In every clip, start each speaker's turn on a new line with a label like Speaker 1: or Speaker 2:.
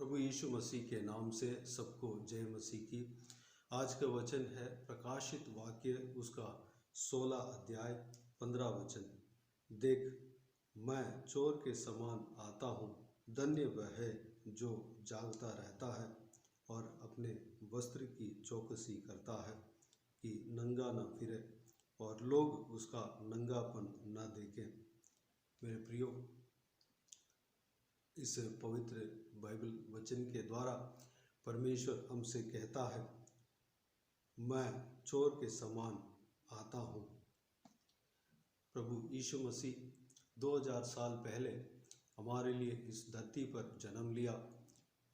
Speaker 1: प्रभु यीशु मसीह के नाम से सबको जय मसीह की। आज का वचन है प्रकाशित वाक्य उसका 16 अध्याय 15 वचन। देख, मैं चोर के समान आता हूँ, धन्य वह है जो जागता रहता है और अपने वस्त्र की चौकसी करता है कि नंगा न फिरे और लोग उसका नंगापन न देखें। मेरे प्रियो, इस पवित्र बाइबल वचन के द्वारा परमेश्वर हमसे कहता है, मैं चोर के समान आता हूँ। प्रभु यीशु मसीह 2000 साल पहले हमारे लिए इस धरती पर जन्म लिया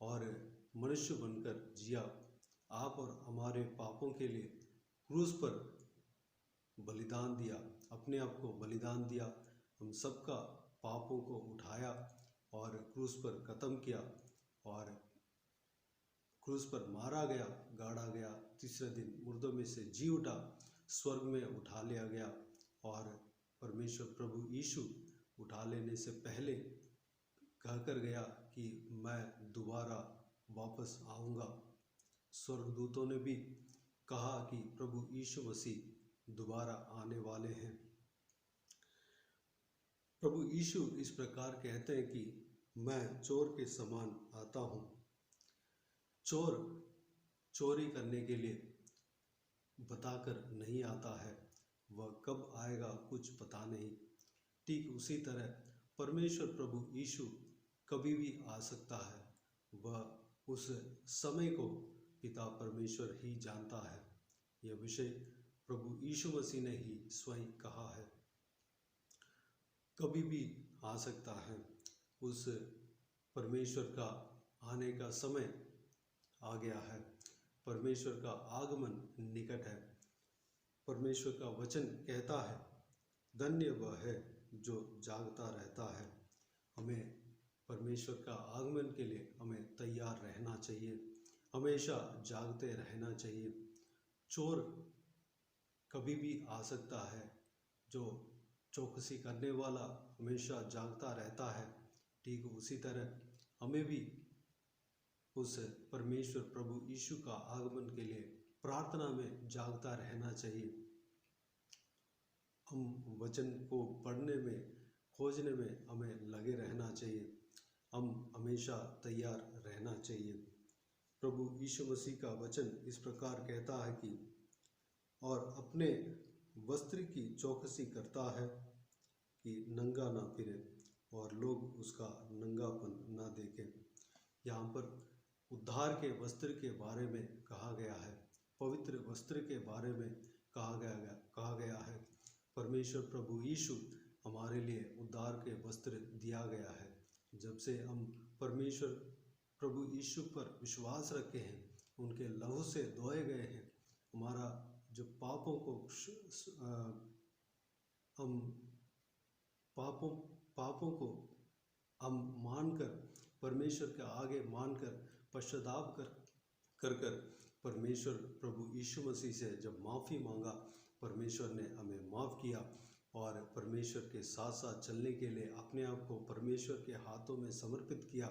Speaker 1: और मनुष्य बनकर जिया। आप और हमारे पापों के लिए क्रूस पर बलिदान दिया, अपने आप को बलिदान दिया, हम सबका पापों को उठाया और क्रूस पर ख़त्म किया और क्रूस पर मारा गया, गाड़ा गया, तीसरे दिन मुर्दों में से जी उठा, स्वर्ग में उठा लिया गया। और परमेश्वर प्रभु यीशु उठा लेने से पहले कहकर गया कि मैं दोबारा वापस आऊँगा। स्वर्गदूतों ने भी कहा कि प्रभु यीशु मसीह दोबारा आने वाले हैं। प्रभु यीशु इस प्रकार कहते हैं कि मैं चोर के समान आता हूँ। चोर चोरी करने के लिए बताकर नहीं आता है, वह कब आएगा कुछ पता नहीं। ठीक उसी तरह परमेश्वर प्रभु यीशु कभी भी आ सकता है, वह उस समय को पिता परमेश्वर ही जानता है। यह विषय प्रभु यीशु मसीह ने ही स्वयं कहा है, कभी भी आ सकता है। उस परमेश्वर का आने का समय आ गया है, परमेश्वर का आगमन निकट है। परमेश्वर का वचन कहता है, धन्य वह है जो जागता रहता है। हमें परमेश्वर का आगमन के लिए हमें तैयार रहना चाहिए, हमेशा जागते रहना चाहिए। चोर कभी भी आ सकता है, जो चौकसी करने वाला हमेशा जागता रहता है। ठीक उसी तरह हमें भी उस परमेश्वर प्रभु यीशु का आगमन के लिए प्रार्थना में जागता रहना चाहिए। हम वचन को पढ़ने में, खोजने में हमें लगे रहना चाहिए, हम हमेशा तैयार रहना चाहिए। प्रभु यीशु मसीह का वचन इस प्रकार कहता है कि और अपने वस्त्र की चौकसी करता है कि नंगा ना फिरे और लोग उसका नंगापन ना देखें। यहाँ पर उद्धार के वस्त्र के बारे में कहा गया है, पवित्र वस्त्र के बारे में कहा गया है। परमेश्वर प्रभु यीशु हमारे लिए उद्धार के वस्त्र दिया गया है। जब से हम परमेश्वर प्रभु यीशु पर विश्वास रखे हैं, उनके लहू से धोए गए हैं, हमारा जो पापों को हम पापों को हम मानकर, परमेश्वर के आगे मानकर पश्चाताप कर परमेश्वर प्रभु यीशु मसीह से जब माफ़ी मांगा, परमेश्वर ने हमें माफ़ किया और परमेश्वर के साथ साथ चलने के लिए अपने आप को परमेश्वर के हाथों में समर्पित किया।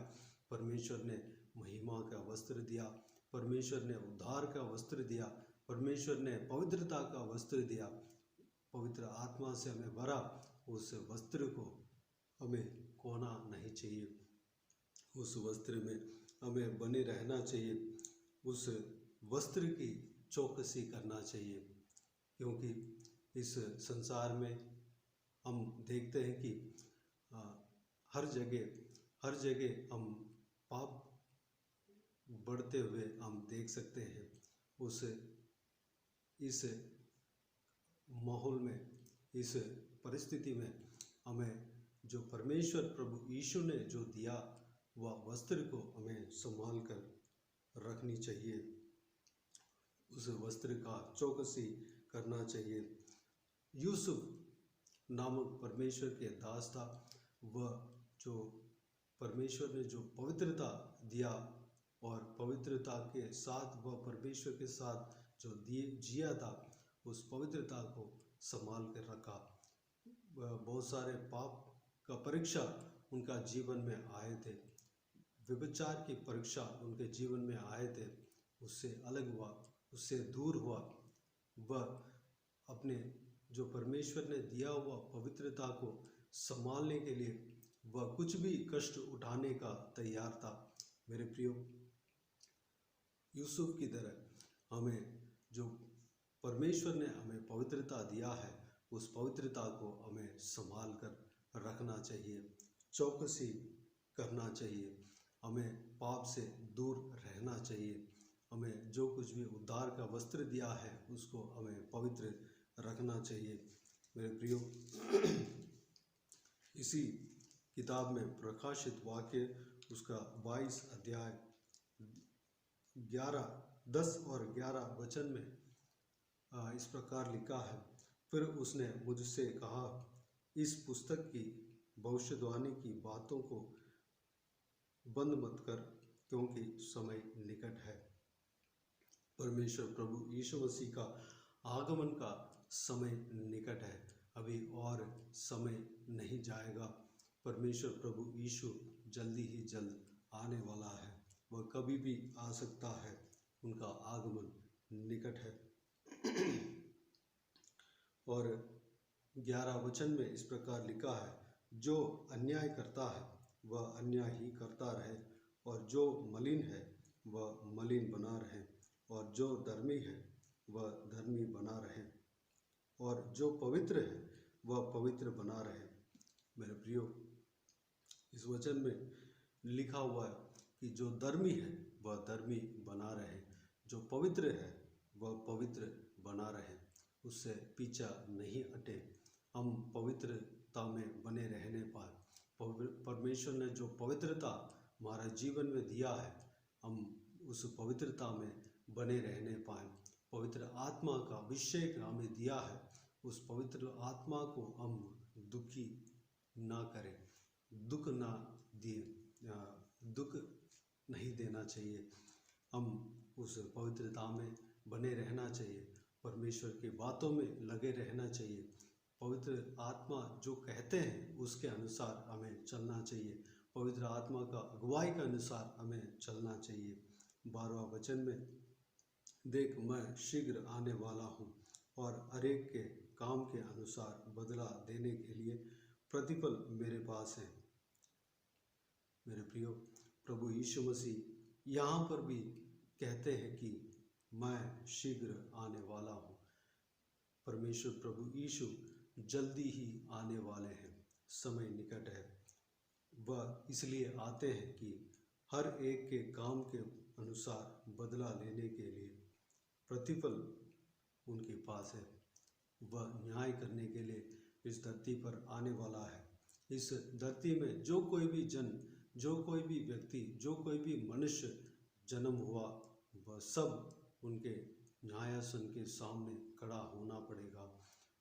Speaker 1: परमेश्वर ने महिमा का वस्त्र दिया, परमेश्वर ने उद्धार का वस्त्र दिया, परमेश्वर ने पवित्रता का वस्त्र दिया, पवित्र आत्मा से हमें भरा। उस वस्त्र को हमें खोना नहीं चाहिए, उस वस्त्र में हमें बने रहना चाहिए, उस वस्त्र की चौकसी करना चाहिए। क्योंकि इस संसार में हम देखते हैं कि हर जगह हम पाप बढ़ते हुए हम देख सकते हैं। इस माहौल में, इस परिस्थिति में हमें जो परमेश्वर प्रभु यीशु ने जो दिया, वह वस्त्र को हमें संभाल कर रखनी चाहिए, उस वस्त्र का चौकसी करना चाहिए। यूसुफ नामक परमेश्वर के दास था, वह जो परमेश्वर ने जो पवित्रता दिया और पवित्रता के साथ वह परमेश्वर के साथ जो जिया था, उस पवित्रता को संभाल कर रखा। बहुत सारे पाप का परीक्षा उनका जीवन में आए थे, व्यभिचार की परीक्षा उनके जीवन में आए थे, उससे अलग हुआ, उससे दूर हुआ। वह अपने जो परमेश्वर ने दिया हुआ पवित्रता को संभालने के लिए वह कुछ भी कष्ट उठाने का तैयार था। मेरे प्रियो, यूसुफ की तरह हमें जो परमेश्वर ने हमें पवित्रता दिया है, उस पवित्रता को हमें संभाल कर रखना चाहिए, चौकसी करना चाहिए। हमें पाप से दूर रहना चाहिए। हमें जो कुछ भी उद्धार का वस्त्र दिया है उसको हमें पवित्र रखना चाहिए। मेरे प्रियो, इसी किताब में प्रकाशित वाक्य उसका 22 अध्याय 10 और 11 वचन में इस प्रकार लिखा है, फिर उसने मुझसे कहा, इस पुस्तक की भविष्यवाणी की बातों को बंद मत कर, क्योंकि समय निकट है। परमेश्वर प्रभु यीशु मसीह का आगमन का समय निकट है, अभी और समय नहीं जाएगा। परमेश्वर प्रभु यीशु जल्दी ही जल्द आने वाला है, वह कभी भी आ सकता है, उनका आगमन निकट है। और 11 वचन में इस प्रकार लिखा है, जो अन्याय करता है वह अन्याय ही करता रहे, और जो मलिन है वह मलिन बना रहे, और जो धर्मी है वह धर्मी बना रहे, और जो पवित्र है वह पवित्र बना रहे। मेरे प्रियो, इस वचन में लिखा हुआ है कि जो धर्मी है वह धर्मी बना रहे, जो पवित्र है वह पवित्र बना रहे, उससे पीछा नहीं हटे। हम पवित्रता में बने रहने पाए। परमेश्वर ने जो पवित्रता हमारे जीवन में दिया है, हम उस पवित्रता में बने रहने पाए। पवित्र आत्मा का अभिषेक हमें दिया है, उस पवित्र आत्मा को हम दुखी ना करें, दुख नहीं देना चाहिए। हम उस पवित्रता में बने रहना चाहिए, परमेश्वर की बातों में लगे रहना चाहिए। पवित्र आत्मा जो कहते हैं उसके अनुसार हमें चलना चाहिए, पवित्र आत्मा का अगुवाई के अनुसार हमें चलना चाहिए। 12वां वचन में, देख मैं शीघ्र आने वाला हूँ, और हर एक के काम के अनुसार बदला देने के लिए प्रतिफल मेरे पास है। मेरे प्रियो, प्रभु यीशु मसीह यहाँ पर भी कहते हैं कि मैं शीघ्र आने वाला हूँ। परमेश्वर प्रभु यीशु जल्दी ही आने वाले हैं, समय निकट है। वह इसलिए आते हैं कि हर एक के काम के अनुसार बदला लेने के लिए प्रतिफल उनके पास है। वह न्याय करने के लिए इस धरती पर आने वाला है। इस धरती में जो कोई भी जन, जो कोई भी व्यक्ति, जो कोई भी मनुष्य जन्म हुआ, वह सब उनके न्यायासन के सामने खड़ा होना पड़ेगा।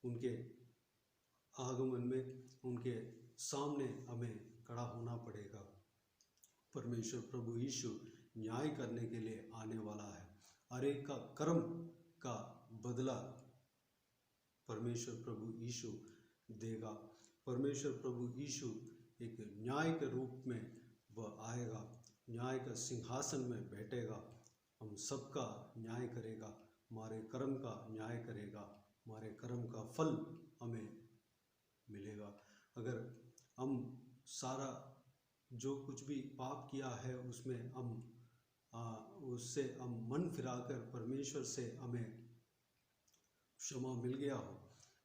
Speaker 1: उनके आगमन में उनके सामने हमें खड़ा होना पड़ेगा। परमेश्वर प्रभु यीशु न्याय करने के लिए आने वाला है। हर एक का कर्म का बदला परमेश्वर प्रभु यीशु देगा। परमेश्वर प्रभु यीशु एक न्याय के रूप में वह आएगा, न्याय का सिंहासन में बैठेगा, हम सबका न्याय करेगा, हमारे कर्म का न्याय करेगा, हमारे कर्म का फल हमें मिलेगा। अगर हम सारा जो कुछ भी पाप किया है उसमें उससे हम मन फिराकर परमेश्वर से हमें क्षमा मिल गया हो,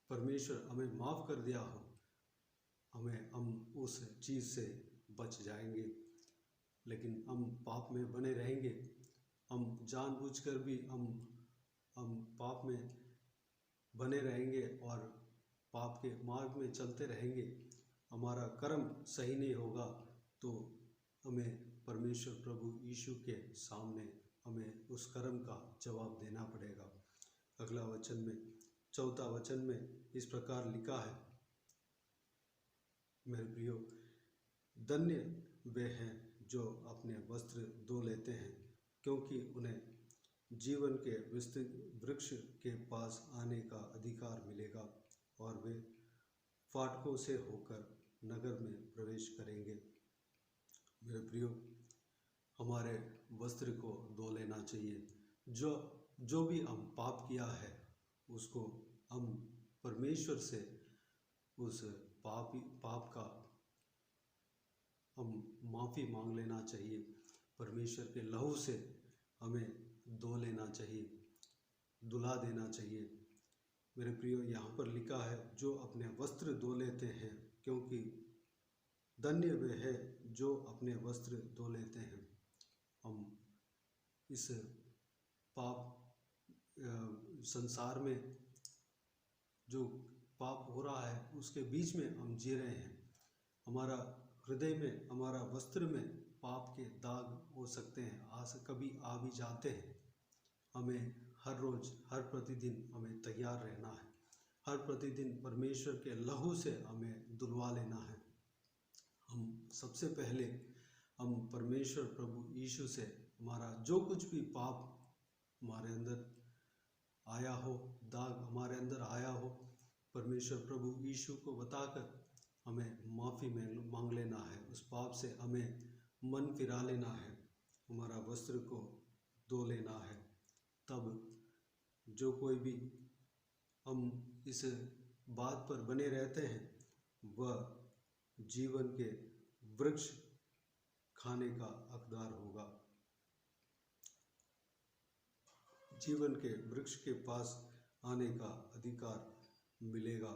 Speaker 1: परमेश्वर हमें माफ़ कर दिया हो, हम उस चीज़ से बच जाएंगे। लेकिन हम पाप में बने रहेंगे, हम जानबूझकर भी हम पाप में बने रहेंगे और पाप के मार्ग में चलते रहेंगे, हमारा कर्म सही नहीं होगा, तो हमें परमेश्वर प्रभु यीशु के सामने हमें उस कर्म का जवाब देना पड़ेगा। अगला वचन में, 4वां वचन में इस प्रकार लिखा है, मेरे प्रियो, धन्य वे हैं जो अपने वस्त्र धो लेते हैं, क्योंकि उन्हें जीवन के वृक्ष के पास आने का अधिकार मिलेगा, और वे फाटकों से होकर नगर में प्रवेश करेंगे। मेरे प्रियो, हमारे वस्त्र को धो लेना चाहिए। जो भी हम पाप किया है उसको हम परमेश्वर से उस पाप का हम माफ़ी मांग लेना चाहिए। परमेश्वर के लहू से हमें धो लेना चाहिए, धुला देना चाहिए। मेरे प्रियो, यहाँ पर लिखा है जो अपने वस्त्र धो लेते हैं, क्योंकि धन्य वे है जो अपने वस्त्र धो लेते हैं। हम इस पाप संसार में जो पाप हो रहा है उसके बीच में हम जी रहे हैं। हमारा हृदय में, हमारा वस्त्र में पाप के दाग हो सकते हैं, कभी आ भी जाते हैं। हमें हर रोज़, हर प्रतिदिन हमें तैयार रहना है। हर प्रतिदिन परमेश्वर के लहू से हमें धुलवा लेना है। हम सबसे पहले हम परमेश्वर प्रभु यीशु से हमारा जो कुछ भी पाप हमारे अंदर आया हो, दाग हमारे अंदर आया हो, परमेश्वर प्रभु यीशु को बताकर हमें माफ़ी मांग लेना है। उस पाप से हमें मन फिरा लेना है, हमारा वस्त्र को धो लेना है। तब जो कोई भी हम इस बात पर बने रहते हैं वह जीवन के वृक्ष खाने का हकदार होगा। जीवन के वृक्ष के पास आने का अधिकार मिलेगा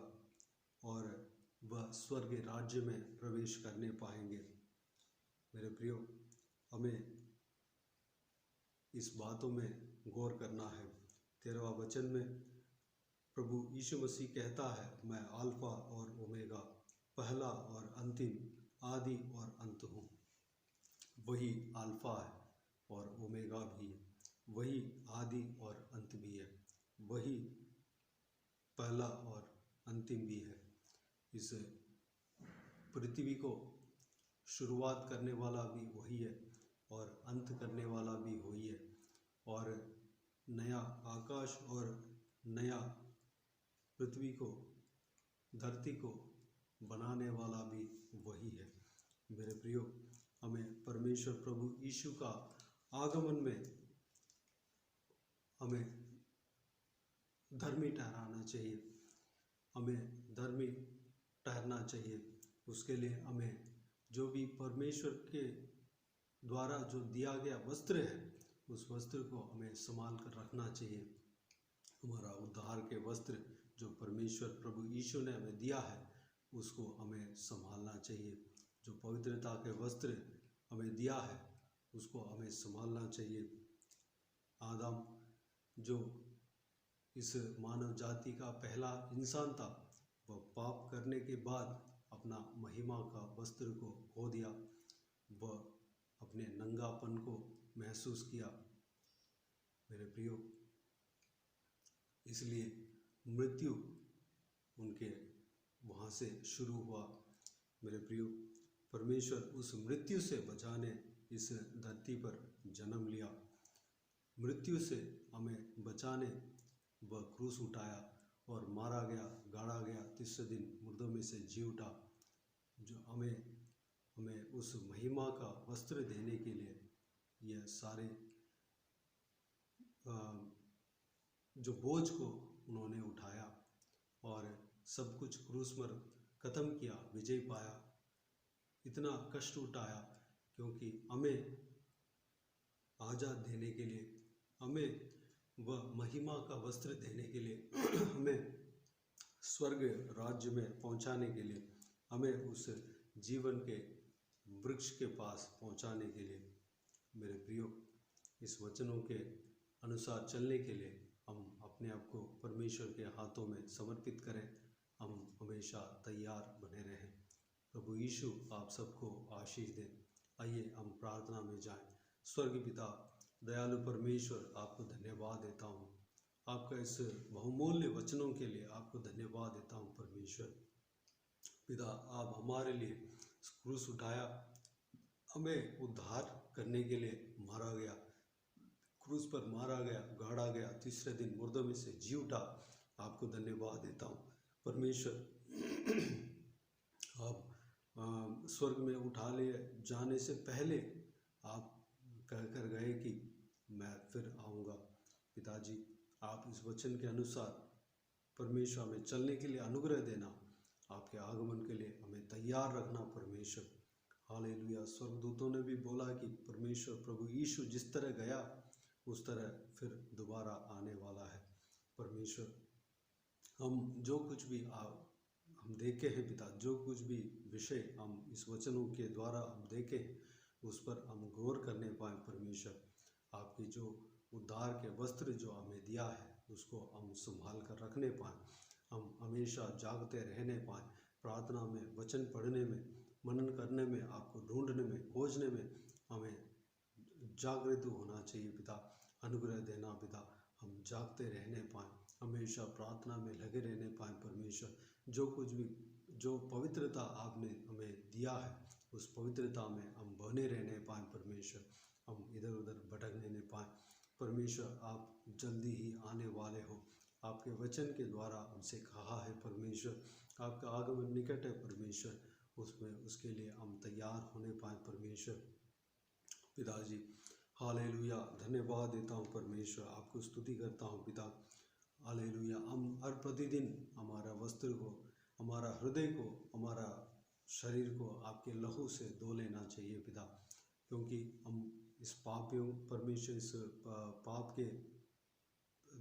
Speaker 1: और वह स्वर्ग राज्य में प्रवेश करने पाएंगे। मेरे प्रियो, हमें इस बातों में गौर करना है। 13वां वचन में प्रभु यीशु मसीह कहता है, मैं अल्फा और ओमेगा, पहला और अंतिम, आदि और अंत हूँ। वही अल्फा है और ओमेगा भी है, वही आदि और अंत भी है, वही पहला और अंतिम भी है। इस पृथ्वी को शुरुआत करने वाला भी वही है और अंत करने वाला भी वही है, और नया आकाश और नया पृथ्वी को, धरती को बनाने वाला भी वही है। मेरे प्रियो, हमें परमेश्वर प्रभु यीशु का आगमन में हमें धर्मी ठहराना चाहिए, हमें धर्मी ठहरना चाहिए। उसके लिए हमें जो भी परमेश्वर के द्वारा जो दिया गया वस्त्र है उस वस्त्र को हमें संभाल कर रखना चाहिए। हमारा उद्धार के वस्त्र जो परमेश्वर प्रभु यीशु ने हमें दिया है उसको हमें संभालना चाहिए। जो पवित्रता के वस्त्र हमें दिया है उसको हमें संभालना चाहिए। आदम जो इस मानव जाति का पहला इंसान था, वह पाप करने के बाद अपना महिमा का वस्त्र को खो दिया, वह अपने नंगापन को महसूस किया। मेरे प्रियो, इसलिए मृत्यु उनके वहाँ से शुरू हुआ। मेरे प्रियो, परमेश्वर उस मृत्यु से बचाने इस धरती पर जन्म लिया। मृत्यु से हमें बचाने वह क्रूस उठाया और मारा गया, गाड़ा गया, तीसरे दिन मुर्दों में से जी उठा। जो हमें उस महिमा का वस्त्र देने के लिए यह सारे जो बोझ को उन्होंने उठाया और सब कुछ क्रूस पर ख़त्म किया, विजय पाया, इतना कष्ट उठाया, क्योंकि हमें आज़ाद देने के लिए, हमें वह महिमा का वस्त्र देने के लिए, हमें स्वर्ग राज्य में पहुंचाने के लिए, हमें उस जीवन के वृक्ष के पास पहुंचाने के लिए। मेरे प्रियो, इस वचनों के अनुसार चलने के लिए हम अपने आप को परमेश्वर के हाथों में समर्पित करें। हम हमेशा तैयार बने रहें। प्रभु यीशु आप सबको आशीष दें। आइए हम प्रार्थना में जाएं। स्वर्गीय पिता, दयालु परमेश्वर, आपको धन्यवाद देता हूँ। आपका इस बहुमूल्य वचनों के लिए आपको धन्यवाद देता हूँ। परमेश्वर पिता, आप हमारे लिए क्रूस उठाया, हमें उद्धार करने के लिए मारा गया, क्रूस पर मारा गया, गाड़ा गया, तीसरे दिन मुर्दों में से जी उठा। आपको धन्यवाद देता हूँ परमेश्वर। आप स्वर्ग में उठा ले जाने से पहले आप कहकर गए कि मैं फिर आऊँगा। पिताजी, आप इस वचन के अनुसार परमेश्वर हमें चलने के लिए अनुग्रह देना, आपके आगमन के लिए हमें तैयार रखना परमेश्वर। हालेलुया। स्वर्गदूतों ने भी बोला कि परमेश्वर प्रभु यीशु जिस तरह गया उस तरह फिर दोबारा आने वाला है। परमेश्वर, हम जो कुछ भी हम देखे हैं पिता, जो कुछ भी विषय हम इस वचनों के द्वारा हम देखें उस पर हम गौर करने पाएँ परमेश्वर। आपकी जो उद्धार के वस्त्र जो हमें दिया है उसको हम संभाल कर रखने पाएँ, हम हमेशा जागते रहने पाएँ, प्रार्थना में, वचन पढ़ने में, मनन करने में, आपको ढूंढने में, खोजने में हमें जागृत होना चाहिए पिता। अनुग्रह देना पिता, हम जागते रहने पाएँ, हमेशा प्रार्थना में लगे रहने पाएँ परमेश्वर। जो कुछ भी, जो पवित्रता आपने हमें दिया है उस पवित्रता में हम बने रहने पाएँ परमेश्वर, हम इधर उधर भटकने नहीं पाएँ परमेश्वर। आप जल्दी ही आने वाले हो, आपके वचन के द्वारा हमसे कहा है परमेश्वर, आपका आगमन निकट है परमेश्वर, उसमें उसके लिए हम तैयार होने पाएँ परमेश्वर। पिताजी, हालेलुया। धन्यवाद देता हूँ परमेश्वर, आपको स्तुति करता हूँ पिता। हालेलुया। हम हर प्रतिदिन हमारा वस्त्र को, हमारा हृदय को, हमारा शरीर को आपके लहू से धो लेना चाहिए पिता, क्योंकि हम इस पापियों परमेश्वर, इस पाप के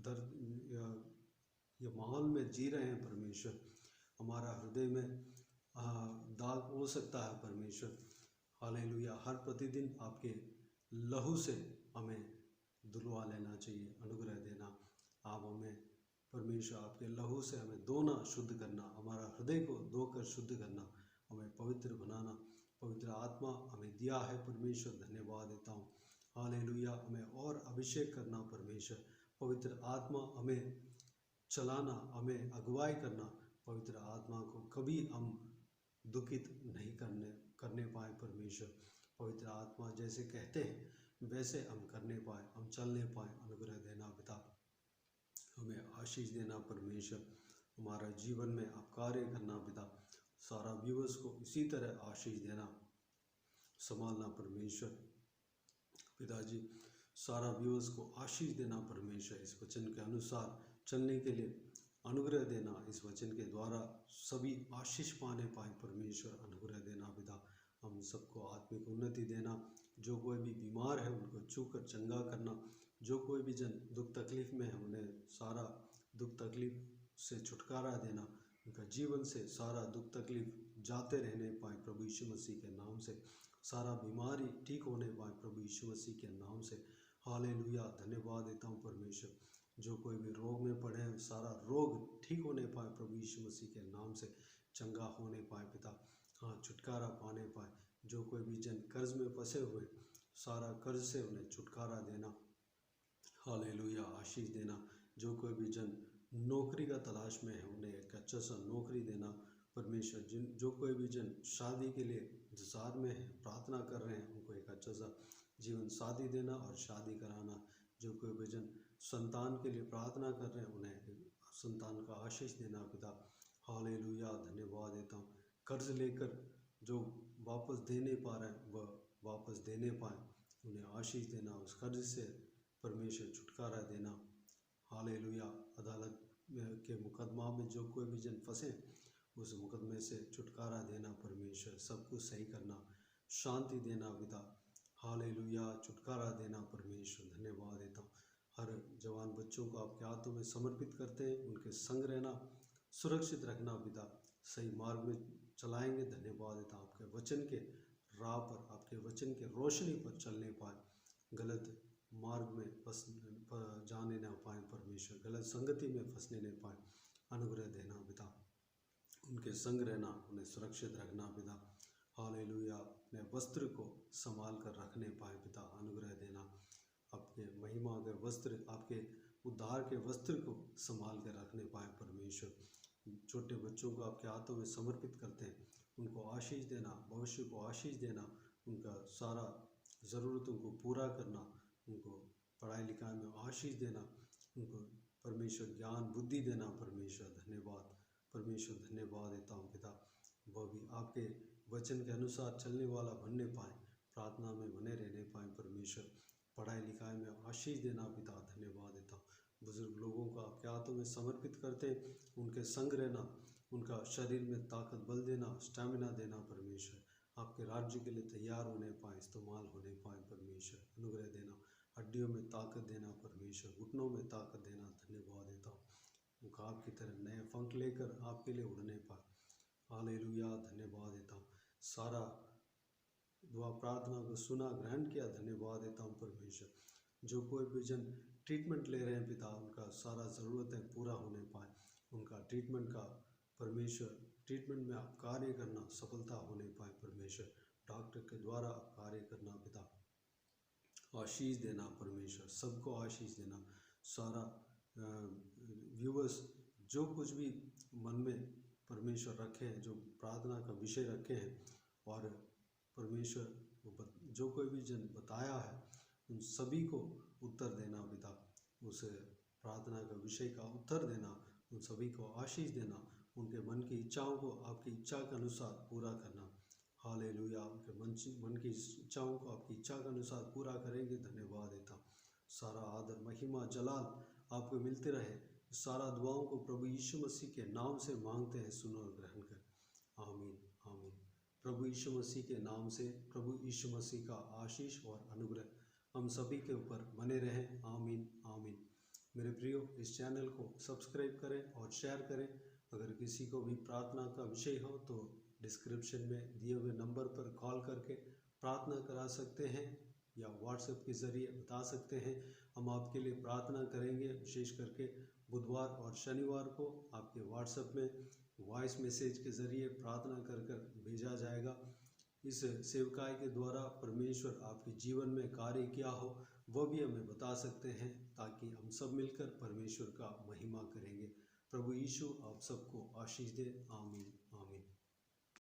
Speaker 1: दर्द ये माहौल में जी रहे हैं परमेश्वर। हमारा हृदय में दाग हो सकता है परमेश्वर। हालेलुया। हर प्रतिदिन आपके लहू से हमें धुलवा लेना चाहिए, अनुग्रह देना। आप हमें परमेश्वर आपके लहू से हमें धोना, शुद्ध करना, हमारा हृदय को धोकर शुद्ध करना, हमें पवित्र बनाना, पवित्र आत्मा हमें दिया है परमेश्वर, धन्यवाद देता हूँ। हालेलुया। हमें और अभिषेक करना परमेश्वर, पवित्र आत्मा हमें चलाना, हमें अगुवाई करना, पवित्र आत्मा को कभी हम दुखित नहीं करने पाए परमेश्वर। पवित्र आत्मा जैसे कहते हैं वैसे हम करने पाए, हम चलने पाए, अनुग्रह देना पिता, हमें आशीष देना परमेश्वर। हमारा जीवन में आप कार्य करना पिता, सारा व्यूअर्स को इसी तरह आशीष देना, संभालना परमेश्वर। पिताजी, सारा व्यूअर्स को आशीष देना परमेश्वर, इस वचन के अनुसार चलने के लिए अनुग्रह देना, इस वचन के द्वारा सभी आशीष पाने पाए परमेश्वर, अनुग्रह देना पिता। हम सबको आत्मिक उन्नति देना, जो कोई भी बीमार है उनको छूकर चंगा करना, जो कोई भी जन दुख तकलीफ में है उन्हें सारा दुख तकलीफ से छुटकारा देना, उनका जीवन से सारा दुख तकलीफ जाते रहने पाए प्रभु यीशु मसीह के नाम से, सारा बीमारी ठीक होने पाए प्रभु यीशु मसीह के नाम से। हालेलुया। धन्यवाद देता हूँ परमेश्वर, जो कोई भी रोग में पड़े हैं सारा रोग ठीक होने पाए प्रभु यीशु मसीह के नाम से, चंगा होने पाए पिता, हाँ छुटकारा पाने पाए। जो कोई भी जन कर्ज में फंसे हुए, सारा कर्ज से उन्हें छुटकारा देना, हालेलुया, आशीष देना। जो कोई भी जन नौकरी का तलाश में है उन्हें एक अच्छा सा नौकरी देना परमेश्वर। जो कोई भी जन शादी के लिए इंतजार में है, प्रार्थना कर रहे हैं, उनको एक अच्छा सा जीवन साथी देना और शादी कराना। जो कोई भी जन संतान के लिए प्रार्थना कर रहे हैं उन्हें संतान का आशीष देना पिता, हालेलुया। धन्यवाद देता हूँ। कर्ज लेकर जो वापस दे नहीं पा रहे हैं वह वापस देने पाए, उन्हें आशीष देना, उस कर्ज से परमेश्वर छुटकारा देना, हालेलुया। अदालत के मुकदमा में जो कोई भी जन फंसे उस मुकदमे से छुटकारा देना परमेश्वर, सब कुछ सही करना, शांति देना पिता, हालेलुया, छुटकारा देना परमेश्वर, धन्यवाद देता हूँ। हर जवान बच्चों को आपके हाथों में समर्पित करते हैं, उनके संग रहना, सुरक्षित रखना पिता, सही मार्ग में चलाएंगे, धन्यवाद देता हूँ। आपके वचन के राह पर, आपके वचन के रोशनी पर चलने पाए, गलत मार्ग में जाने ना पाए परमेश्वर, गलत संगति में फंसने नहीं पाए, अनुग्रह देना पिता, उनके संग रहना, उन्हें सुरक्षित रखना पिता, हालेलुया। अपने वस्त्र को संभाल कर रखने पाए पिता, अनुग्रह देना, आपके महिमा के वस्त्र, आपके उद्धार के वस्त्र को संभाल कर रखने पाए परमेश्वर। छोटे बच्चों को आपके हाथों में समर्पित करते हैं, उनको आशीष देना, भविष्य को आशीष देना, उनका सारा ज़रूरतों को पूरा करना, उनको पढ़ाई लिखाई में आशीष देना, उनको परमेश्वर ज्ञान बुद्धि देना परमेश्वर, धन्यवाद परमेश्वर, धन्यवाद देता हूँ पिता। वह भी आपके वचन के अनुसार चलने वाला बनने पाए, प्रार्थना में बने रहने पाए परमेश्वर। पढ़ाई लिखाई में आशीष देना पिता, धन्यवाद देता हूँ। बुजुर्ग लोगों को आपके हाथों में समर्पित करते, उनके संग रहना, उनका शरीर में ताकत बल देना, स्टैमिना देना परमेश्वर। आपके राज्य के लिए तैयार होने पाए, इस्तेमाल होने पाए परमेश्वर। अनुग्रह देना, हड्डियों में ताकत देना परमेश्वर, घुटनों में ताकत देना, धन्यवाद देता हूँ। उनका आपकी तरह नए पंख लेकर आपके लिए उड़ने पाए। हालेलुया, धन्यवाद देता हूँ। सारा दुआ प्रार्थना को सुना, ग्रहण किया, धन्यवाद देता हूँ परमेश्वर। जो कोई भी जन ट्रीटमेंट ले रहे हैं पिता, उनका सारा ज़रूरतें पूरा होने पाए। उनका ट्रीटमेंट का परमेश्वर, ट्रीटमेंट में आप कार्य करना, सफलता होने पाए परमेश्वर। डॉक्टर के द्वारा आप कार्य करना पिता, आशीष देना परमेश्वर, सबको आशीष देना। सारा व्यूवर्स जो कुछ भी मन में परमेश्वर रखे हैं, जो प्रार्थना का विषय रखे हैं, और परमेश्वर जो कोई भी जन बताया है, उन सभी को उत्तर देना पिता, उस प्रार्थना का विषय का उत्तर देना, उन सभी को आशीष देना, उनके मन की इच्छाओं को आपकी इच्छा के अनुसार पूरा करना। हालेलुया, उनके मन की इच्छाओं को आपकी इच्छा के अनुसार पूरा करेंगे, धन्यवाद देता। सारा आदर, महिमा, जलाल आपको मिलते रहे। सारा दुआओं को प्रभु यीशु मसीह के नाम से मांगते हैं, सुनो और ग्रहण कर। आमीन, आमीन। प्रभु यीशु मसीह के नाम से प्रभु यीशु मसीह का आशीष और अनुग्रह हम सभी के ऊपर बने रहें। आमीन, आमीन। मेरे प्रियो, इस चैनल को सब्सक्राइब करें और शेयर करें। अगर किसी को भी प्रार्थना का विषय हो तो डिस्क्रिप्शन में दिए हुए नंबर पर कॉल करके प्रार्थना करा सकते हैं, या व्हाट्सएप के ज़रिए बता सकते हैं। हम आपके लिए प्रार्थना करेंगे। विशेष करके बुधवार और शनिवार को आपके व्हाट्सएप में वॉइस मैसेज के ज़रिए प्रार्थना कर भेजा जाएगा। इस सेवकाई के द्वारा परमेश्वर आपके जीवन में कार्य किया हो, वह भी हमें बता सकते हैं, ताकि हम सब मिलकर परमेश्वर का महिमा करेंगे। प्रभु यीशु आप सबको आशीष दे। आमीन।